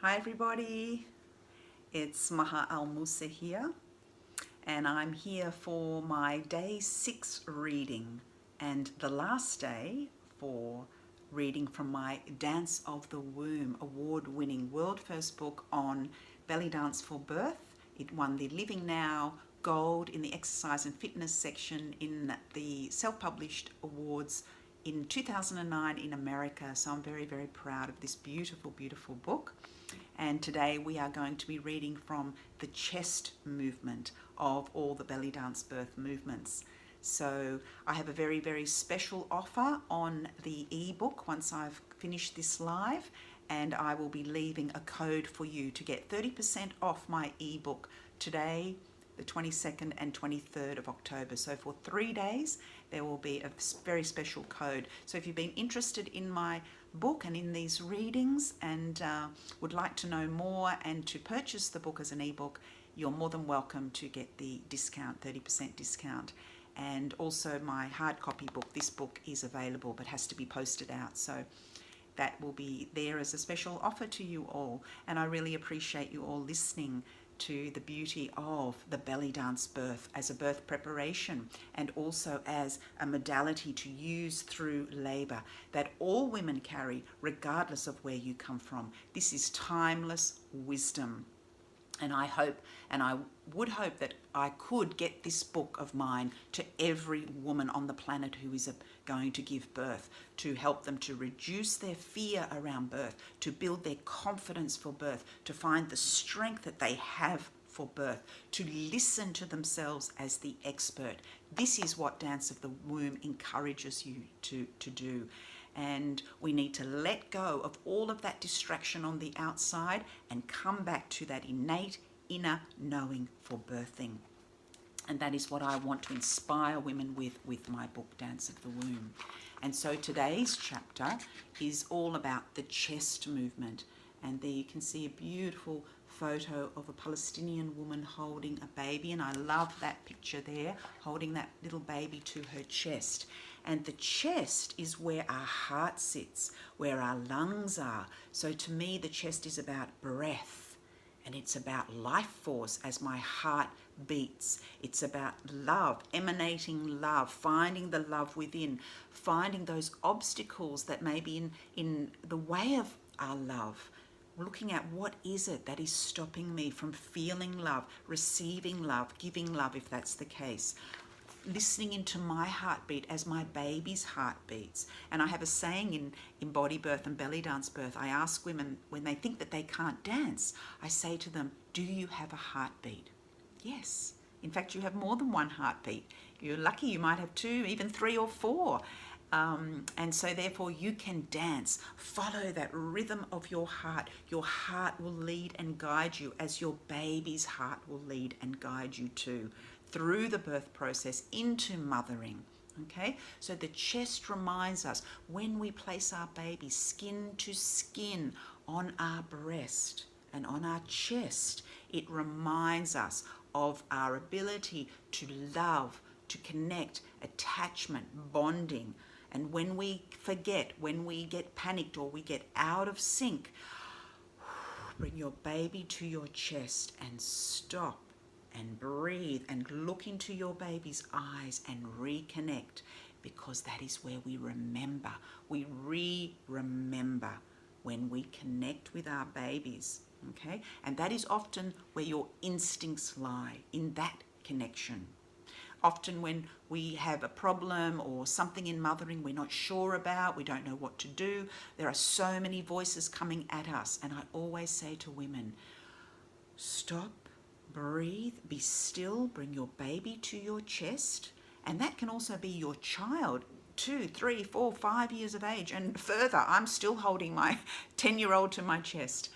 Hi everybody, it's Maha Al Musa here, and I'm here for my day 6 reading and the last day for reading from my Dance of the Womb award-winning world first book on belly dance for birth. It won the Living Now Gold in the exercise and fitness section in the self-published awards in 2009 in America, so I'm very, very proud of this beautiful, beautiful book. And today we are going to be reading from the chest movement of all the belly dance birth movements. So I have a very, very special offer on the ebook once I've finished this live, and I will be leaving a code for you to get 30% off my ebook today, the 22nd and 23rd of October. So for 3 days, there will be a very special code. So if you've been interested in my book and in these readings and would like to know more and to purchase the book as an ebook, you're more than welcome to get the discount, 30% discount. And also my hard copy book, this book is available but has to be posted out. So that will be there as a special offer to you all. And I really appreciate you all listening to the beauty of the belly dance birth as a birth preparation and also as a modality to use through labor that all women carry regardless of where you come from. This is timeless wisdom. And I hope, and I would hope that I could get this book of mine to every woman on the planet who is going to give birth, to help them to reduce their fear around birth, to build their confidence for birth, to find the strength that they have for birth, to listen to themselves as the expert. This is what Dance of the Womb encourages you to do. And we need to let go of all of that distraction on the outside and come back to that innate inner knowing for birthing. And that is what I want to inspire women with my book, Dance of the Womb. And so today's chapter is all about the chest movement. And there you can see a beautiful photo of a Palestinian woman holding a baby. And I love that picture there, holding that little baby to her chest. And the chest is where our heart sits, where our lungs are. So to me, the chest is about breath and it's about life force as my heart beats. It's about love, emanating love, finding the love within, finding those obstacles that may be in the way of our love. Looking at what is it that is stopping me from feeling love, receiving love, giving love if that's the case. Listening into my heartbeat as my baby's heart beats. And I have a saying in body birth and belly dance birth. I ask women when they think that they can't dance, I say to them, do you have a heartbeat? Yes. In fact, you have more than one heartbeat. You're lucky you might have 2, even 3 or 4. And so therefore you can dance. Follow that rhythm of your heart. Your heart will lead and guide you as your baby's heart will lead and guide you too, through the birth process into mothering. Okay, so the chest reminds us when we place our baby skin to skin on our breast and on our chest, it reminds us of our ability to love, to connect, attachment, bonding. And when we forget, when we get panicked or we get out of sync, bring your baby to your chest and stop and breathe and look into your baby's eyes and reconnect, because that is where we remember. We remember when we connect with our babies, okay? And that is often where your instincts lie, in that connection. Often when we have a problem or something in mothering we're not sure about, we don't know what to do, there are so many voices coming at us. And I always say to women, stop, breathe, be still, bring your baby to your chest. And that can also be your child, 2, 3, 4, 5 years of age and further. I'm still holding my 10-year-old to my chest.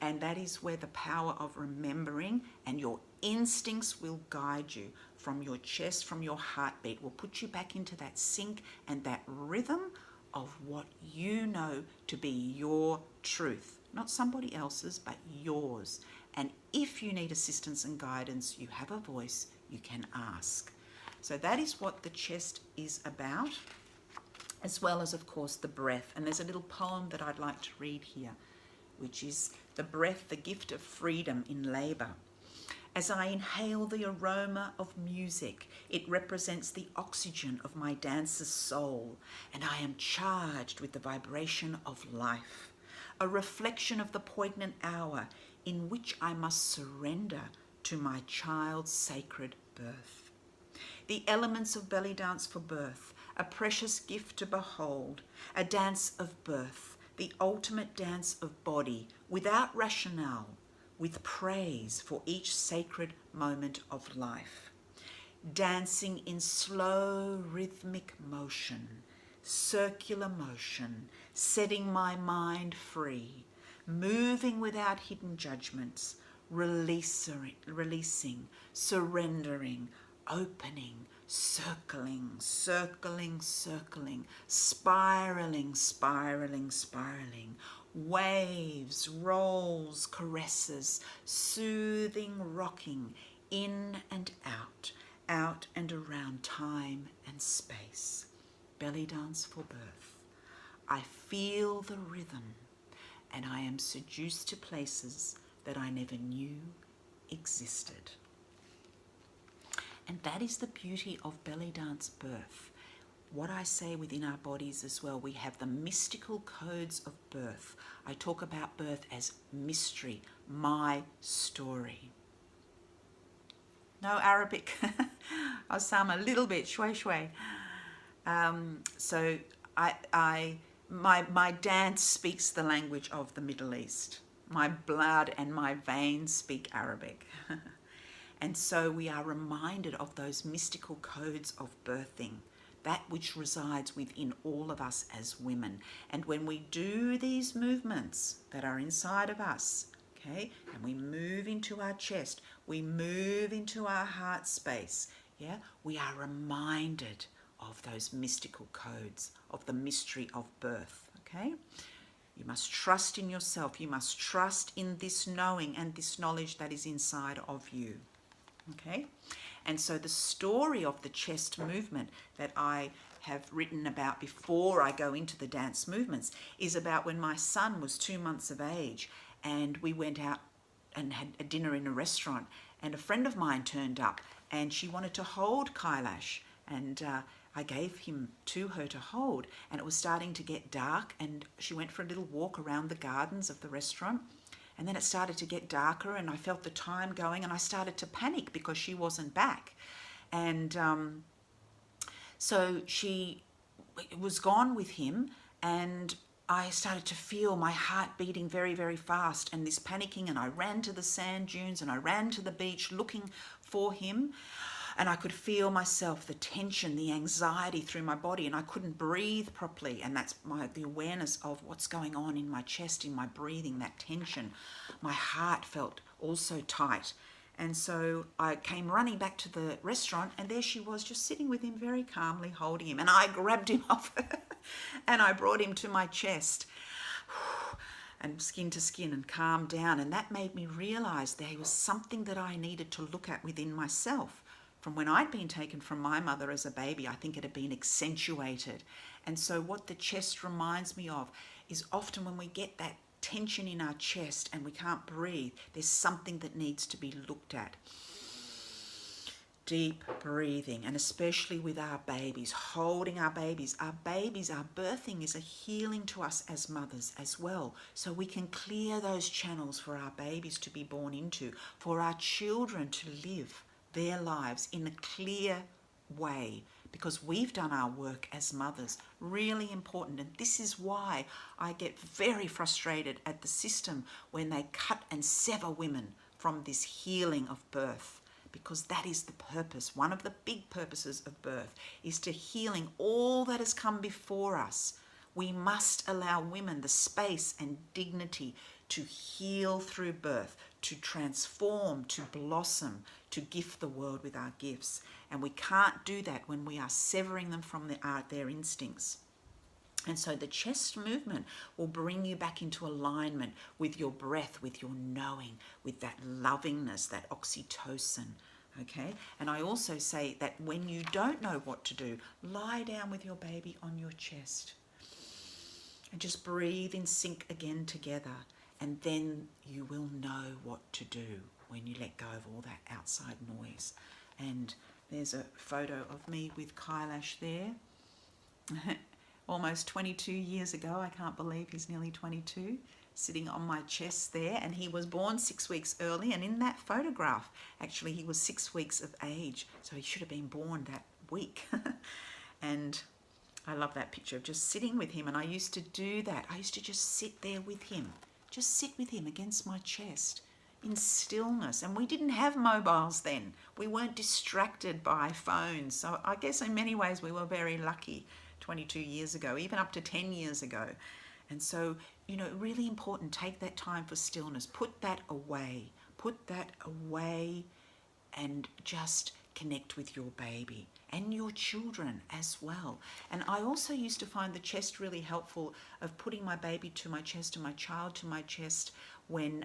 And that is where the power of remembering and your instincts will guide you from your chest, from your heartbeat, will put you back into that sync and that rhythm of what you know to be your truth. Not somebody else's, but yours. And if you need assistance and guidance, you have a voice, you can ask. So that is what the chest is about, as well as, of course, the breath. And there's a little poem that I'd like to read here. which is the breath, the gift of freedom in labor. As I inhale the aroma of music, it represents the oxygen of my dancer's soul, and I am charged with the vibration of life, a reflection of the poignant hour in which I must surrender to my child's sacred birth. The elements of belly dance for birth, a precious gift to behold, a dance of birth, the ultimate dance of body, without rationale, with praise for each sacred moment of life. Dancing in slow rhythmic motion, circular motion, setting my mind free, moving without hidden judgments, releasing, surrendering, opening, circling, circling, circling, spiraling, spiraling, spiraling, waves, rolls, caresses, soothing, rocking, in and out and around time and space. Belly dance for birth. I feel the rhythm, and I am seduced to places that I never knew existed. And that is the beauty of belly dance birth. What I say within our bodies as well, we have the mystical codes of birth. I talk about birth as mystery, my story. No Arabic. I'll sound a little bit shway shway. So my dance speaks the language of the Middle East. My blood and my veins speak Arabic. And so we are reminded of those mystical codes of birthing, that which resides within all of us as women. And when we do these movements that are inside of us, okay, and we move into our chest, we move into our heart space, yeah, we are reminded of those mystical codes, of the mystery of birth, okay? You must trust in yourself. You must trust in this knowing and this knowledge that is inside of you. Okay? And so the story of the chest movement that I have written about before I go into the dance movements is about when my son was 2 months of age, and we went out and had a dinner in a restaurant, and a friend of mine turned up and she wanted to hold Kailash, and I gave him to her to hold, and it was starting to get dark, and she went for a little walk around the gardens of the restaurant, and then it started to get darker, and I felt the time going, and I started to panic because she wasn't back. And so she was gone with him, and I started to feel my heart beating very, very fast, and this panicking, and I ran to the sand dunes, and I ran to the beach looking for him, and I could feel myself, the tension, the anxiety through my body, and I couldn't breathe properly. And that's the awareness of what's going on in my chest, in my breathing, that tension. My heart felt also tight. And so I came running back to the restaurant, and there she was, just sitting with him very calmly, holding him. And I grabbed him off her and I brought him to my chest and skin to skin and calmed down. And that made me realize there was something that I needed to look at within myself. From when I'd been taken from my mother as a baby, I think it had been accentuated. And so what the chest reminds me of is often when we get that tension in our chest and we can't breathe, there's something that needs to be looked at. Deep breathing, and especially with our babies, holding our babies. Our birthing is a healing to us as mothers as well. So we can clear those channels for our babies to be born into, for our children to live their lives in a clear way, because we've done our work as mothers. Really important. And this is why I get very frustrated at the system when they cut and sever women from this healing of birth, because that is the purpose. One of the big purposes of birth is to healing all that has come before us. We must allow women the space and dignity to heal through birth, to transform, to blossom, to gift the world with our gifts. And we can't do that when we are severing them from their instincts. And so the chest movement will bring you back into alignment with your breath, with your knowing, with that lovingness, that oxytocin. Okay? And I also say that when you don't know what to do, lie down with your baby on your chest and just breathe in sync again together. And then you will know what to do when you let go of all that outside noise. And there's a photo of me with Kailash there. Almost 22 years ago. I can't believe he's nearly 22, sitting on my chest there. And he was born 6 weeks early. And in that photograph, actually, he was 6 weeks of age. So he should have been born that week. And I love that picture of just sitting with him. And I used to do that. I used to just sit there with him. Just sit with him against my chest in stillness. And we didn't have mobiles then. We weren't distracted by phones. So I guess in many ways we were very lucky 22 years ago, even up to 10 years ago. And so, you know, really important, take that time for stillness. Put that away. Put that away and just connect with your baby and your children as well. And I also used to find the chest really helpful, of putting my baby to my chest and my child to my chest when,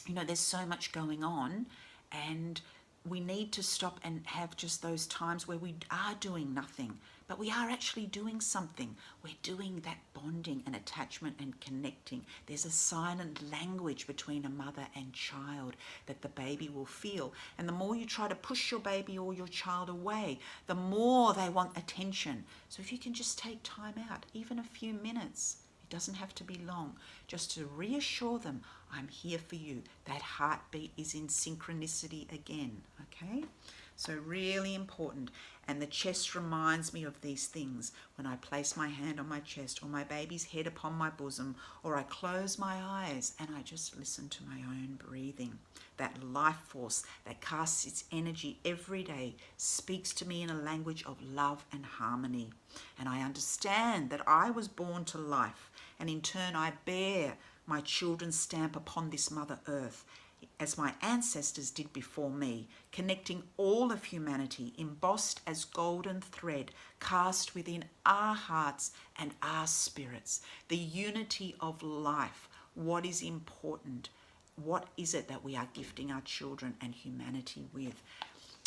you know, there's so much going on, and we need to stop and have just those times where we are doing nothing, but we are actually doing something. We're doing that bonding and attachment and connecting. There's a silent language between a mother and child that the baby will feel. And the more you try to push your baby or your child away, the more they want attention. So if you can just take time out, even a few minutes, it doesn't have to be long, just to reassure them, I'm here for you. That heartbeat is in synchronicity again, okay? So really important. And the chest reminds me of these things when I place my hand on my chest, or my baby's head upon my bosom, or I close my eyes and I just listen to my own breathing. That life force that casts its energy every day speaks to me in a language of love and harmony. And I understand that I was born to life, and in turn I bear my children's stamp upon this Mother Earth, as my ancestors did before me, connecting all of humanity, embossed as golden thread, cast within our hearts and our spirits. The unity of life. What is important? What is it that we are gifting our children and humanity with?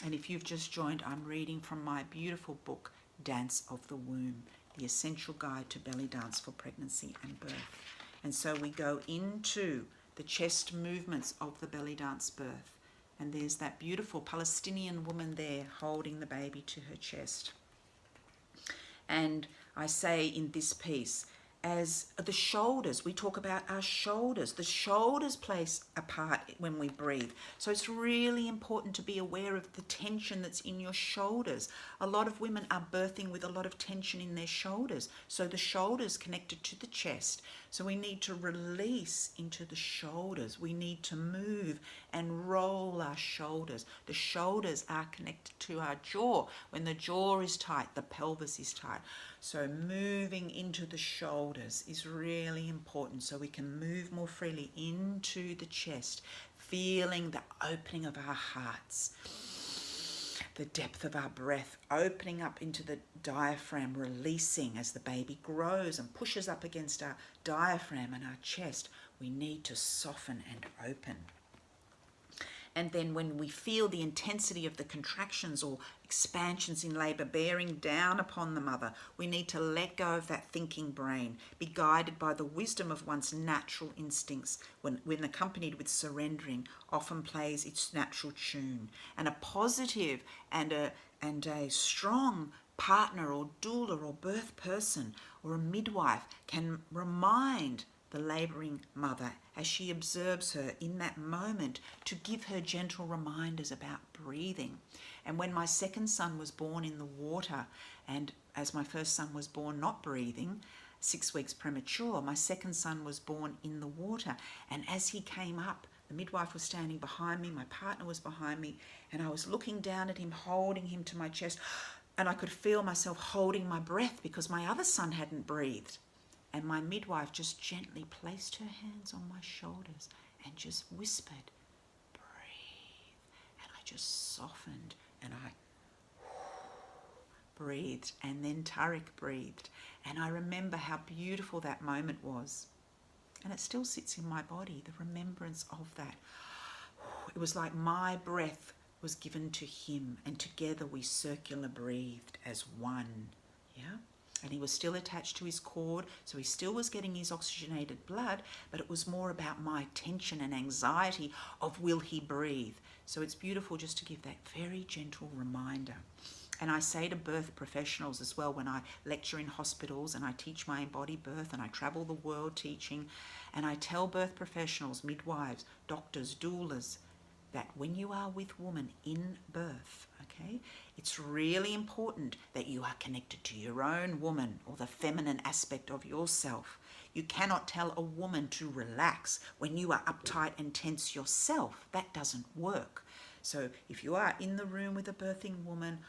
And if you've just joined, I'm reading from my beautiful book, Dance of the Womb, The Essential Guide to Belly Dance for Pregnancy and Birth. And so we go into the chest movements of the belly dance birth. And there's that beautiful Palestinian woman there holding the baby to her chest. And I say in this piece, as the shoulders, we talk about our shoulders. The shoulders play a part when we breathe. So it's really important to be aware of the tension that's in your shoulders. A lot of women are birthing with a lot of tension in their shoulders. So the shoulders connected to the chest. So we need to release into the shoulders. We need to move and roll our shoulders. The shoulders are connected to our jaw. When the jaw is tight, the pelvis is tight. So moving into the shoulders is really important, so we can move more freely into the chest, feeling the opening of our hearts, the depth of our breath, opening up into the diaphragm, releasing as the baby grows and pushes up against our diaphragm and our chest. We need to soften and open. And then when we feel the intensity of the contractions or expansions in labour bearing down upon the mother, we need to let go of that thinking brain, be guided by the wisdom of one's natural instincts, when accompanied with surrendering, often plays its natural tune. And a positive and a strong partner or doula or birth person or a midwife can remind the labouring mother, as she observes her in that moment, to give her gentle reminders about breathing. And when my second son was born in the water, and as my first son was born not breathing, 6 weeks premature, my second son was born in the water. And as he came up, the midwife was standing behind me, my partner was behind me, and I was looking down at him, holding him to my chest, and I could feel myself holding my breath because my other son hadn't breathed. And my midwife just gently placed her hands on my shoulders and just whispered, breathe. And I just softened and I breathed. And then Tariq breathed. And I remember how beautiful that moment was. And it still sits in my body, the remembrance of that. It was like my breath was given to him, and together we circular breathed as one. Yeah? and he was still attached to his cord, so he still was getting his oxygenated blood, but it was more about my tension and anxiety of will he breathe. So it's beautiful just to give that very gentle reminder. And I say to birth professionals as well, when I lecture in hospitals and I teach my embodied birth and I travel the world teaching, and I tell birth professionals, midwives, doctors, doulas, that when you are with woman in birth, okay, it's really important that you are connected to your own woman or the feminine aspect of yourself. You cannot tell a woman to relax when you are uptight and tense yourself. That doesn't work. So if you are in the room with a birthing woman,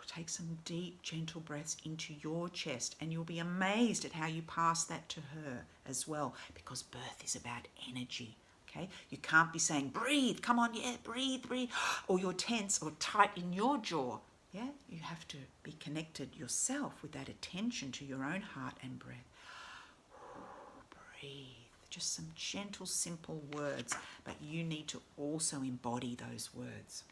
take some deep, gentle breaths into your chest, and you'll be amazed at how you pass that to her as well, because birth is about energy. Okay, you can't be saying, breathe, come on, yeah, breathe, breathe, or you're tense or tight in your jaw. Yeah, you have to be connected yourself with that attention to your own heart and breath. Breathe. Just some gentle, simple words, but you need to also embody those words.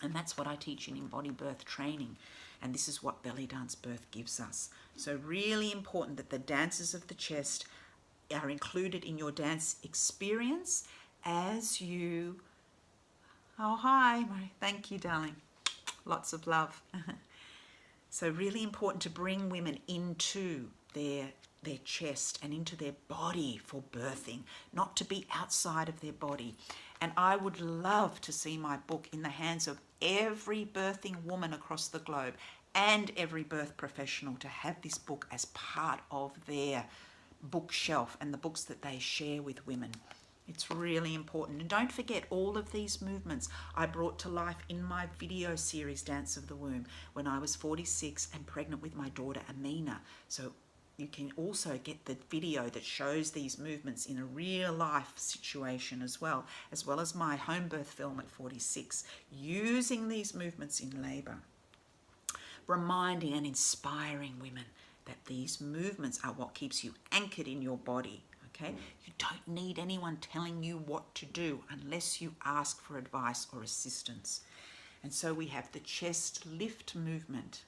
And that's what I teach in embodied birth training. And this is what Belly Dance Birth gives us. So really important that the dances of the chest are included in your dance experience as you... Oh, hi. Thank you, darling. Lots of love. So really important to bring women into their chest and into their body for birthing, not to be outside of their body. And I would love to see my book in the hands of every birthing woman across the globe and every birth professional, to have this book as part of their bookshelf and the books that they share with women. It's really important. And don't forget, all of these movements I brought to life in my video series, Dance of the Womb, when I was 46 and pregnant with my daughter, Amina. So you can also get the video that shows these movements in a real life situation as well as my home birth film at 46, using these movements in labour. Reminding and inspiring women that these movements are what keeps you anchored in your body, okay? You don't need anyone telling you what to do unless you ask for advice or assistance. And so we have the chest lift movement,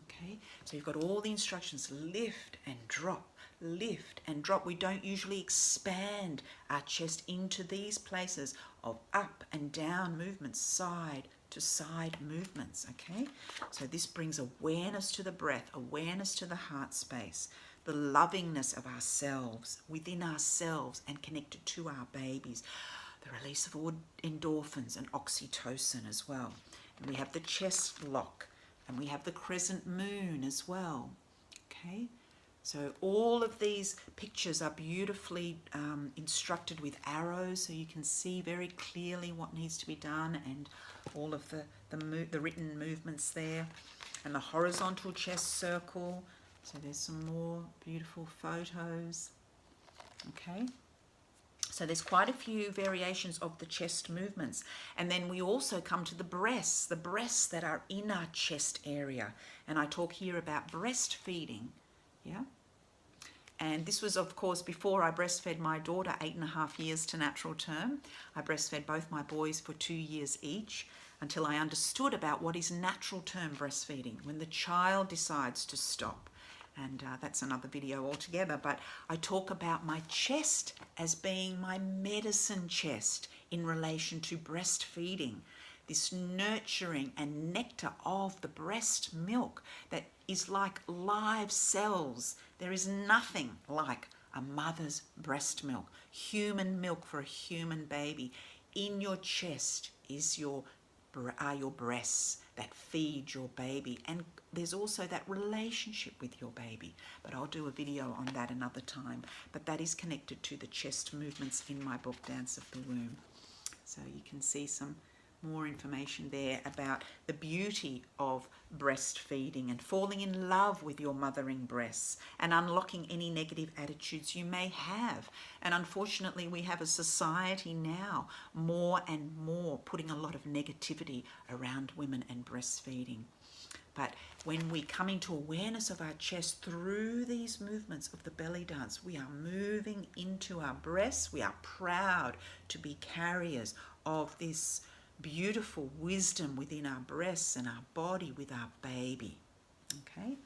okay? So you've got all the instructions, lift and drop, lift and drop. We don't usually expand our chest into these places of up and down movements, side to side movements, okay? So this brings awareness to the breath, awareness to the heart space, the lovingness of ourselves, within ourselves, and connected to our babies, the release of endorphins and oxytocin as well. And we have the chest lock, and we have the crescent moon as well, okay? So all of these pictures are beautifully instructed with arrows, so you can see very clearly what needs to be done, and all of the written movements there, and the horizontal chest circle. So there's some more beautiful photos. Okay. So there's quite a few variations of the chest movements. And then we also come to the breasts that are in our chest area. And I talk here about breastfeeding. Yeah. And this was, of course, before I breastfed my daughter 8.5 years to natural term. I breastfed both my boys for 2 years each until I understood about what is natural term breastfeeding, when the child decides to stop. And that's another video altogether. But I talk about my chest as being my medicine chest in relation to breastfeeding. This nurturing and nectar of the breast milk that is like live cells. There is nothing like a mother's breast milk, human milk for a human baby. In your chest are your breasts that feed your baby, and there's also that relationship with your baby, but I'll do a video on that another time. But that is connected to the chest movements in my book, Dance of the Womb. So you can see some more information there about the beauty of breastfeeding and falling in love with your mothering breasts and unlocking any negative attitudes you may have. And unfortunately, we have a society now more and more putting a lot of negativity around women and breastfeeding. But when we come into awareness of our chest through these movements of the belly dance, we are moving into our breasts. We are proud to be carriers of this beautiful wisdom within our breasts and our body with our baby. Okay,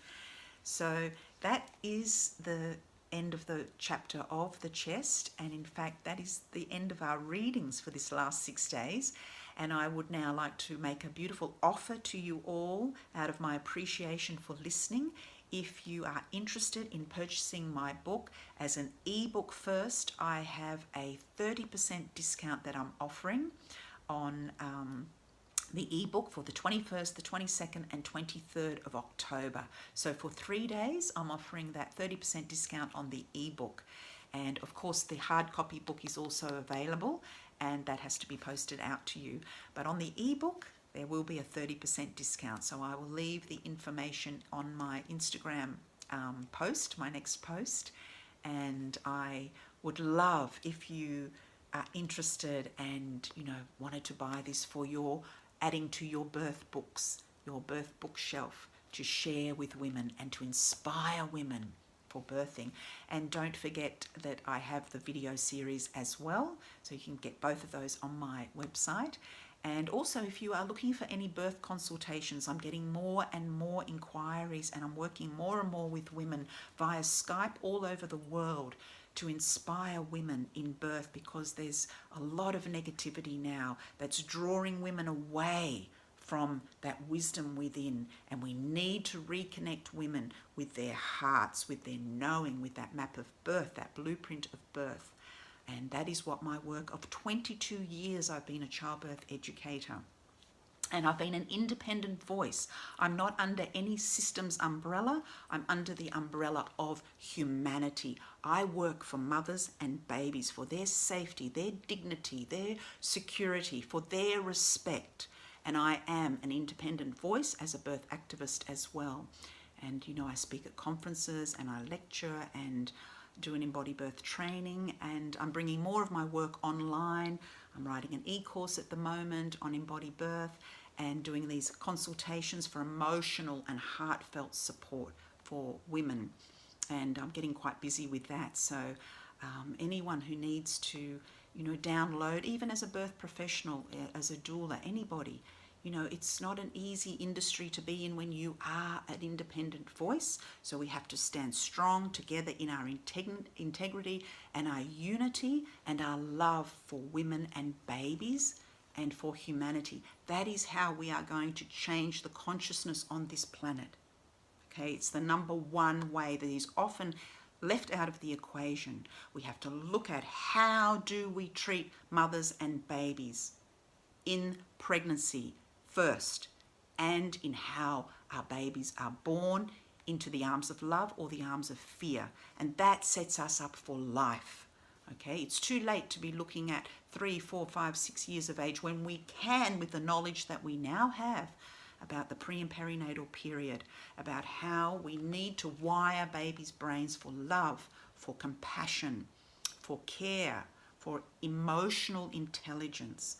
so that is the end of the chapter of the chest, and in fact that is the end of our readings for this last 6 days. And I would now like to make a beautiful offer to you all out of my appreciation for listening. If you are interested in purchasing my book as an ebook first, I have a 30% discount that I'm offering on the ebook for the 21st, the 22nd and 23rd of October. So for 3 days, I'm offering that 30% discount on the ebook. And of course, the hard copy book is also available, and that has to be posted out to you. But on the ebook, there will be a 30% discount. So I will leave the information on my Instagram post, my next post. And I would love if you are interested and, wanted to buy this for your adding to your birth books, your birth bookshelf, to share with women and to inspire women for birthing. And don't forget that I have the video series as well, so you can get both of those on my website. And also, if you are looking for any birth consultations, I'm getting more and more inquiries, and I'm working more and more with women via Skype all over the world to inspire women in birth, because there's a lot of negativity now that's drawing women away from that wisdom within, and we need to reconnect women with their hearts, with their knowing, with that map of birth, that blueprint of birth. And that is what my work of 22 years I've been a childbirth educator. And I've been an independent voice. I'm not under any system's umbrella. I'm under the umbrella of humanity. I work for mothers and babies, for their safety, their dignity, their security, for their respect. And I am an independent voice as a birth activist as well. And I speak at conferences and I lecture and do an embodied birth training, and I'm bringing more of my work online. I'm writing an e-course at the moment on embodied birth and doing these consultations for emotional and heartfelt support for women. And I'm getting quite busy with that. So anyone who needs to, download, even as a birth professional, as a doula, anybody, it's not an easy industry to be in when you are an independent voice. So we have to stand strong together in our integrity and our unity and our love for women and babies and for humanity. That is how we are going to change the consciousness on this planet. Okay, it's the number one way that is often left out of the equation. We have to look at how do we treat mothers and babies in pregnancy first, and in how our babies are born into the arms of love or the arms of fear. And that sets us up for life. Okay, it's too late to be looking at 3, 4, 5, 6 years of age when we can, with the knowledge that we now have about the pre and perinatal period, about how we need to wire babies' brains for love, for compassion, for care, for emotional intelligence.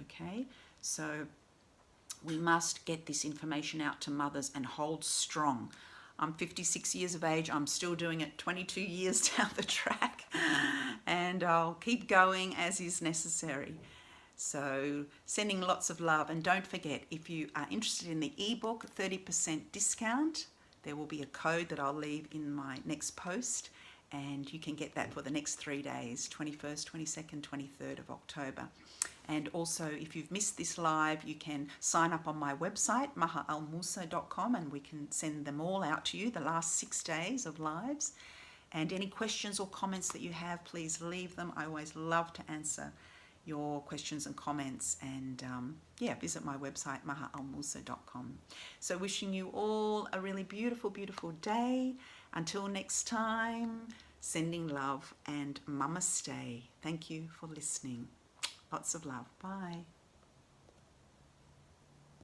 Okay, so we must get this information out to mothers and hold strong. I'm 56 years of age. I'm still doing it 22 years down the track, and I'll keep going as is necessary. So sending lots of love. And don't forget, if you are interested in the ebook, 30% discount, there will be a code that I'll leave in my next post, and you can get that for the next 3 days, 21st, 22nd, 23rd of October. And also, if you've missed this live, you can sign up on my website, mahaalmusa.com, and we can send them all out to you, the last 6 days of lives. And any questions or comments that you have, please leave them. I always love to answer your questions and comments. And visit my website, mahaalmusa.com. So wishing you all a really beautiful, beautiful day. Until next time, sending love and namaste. Thank you for listening. Lots of love. Bye.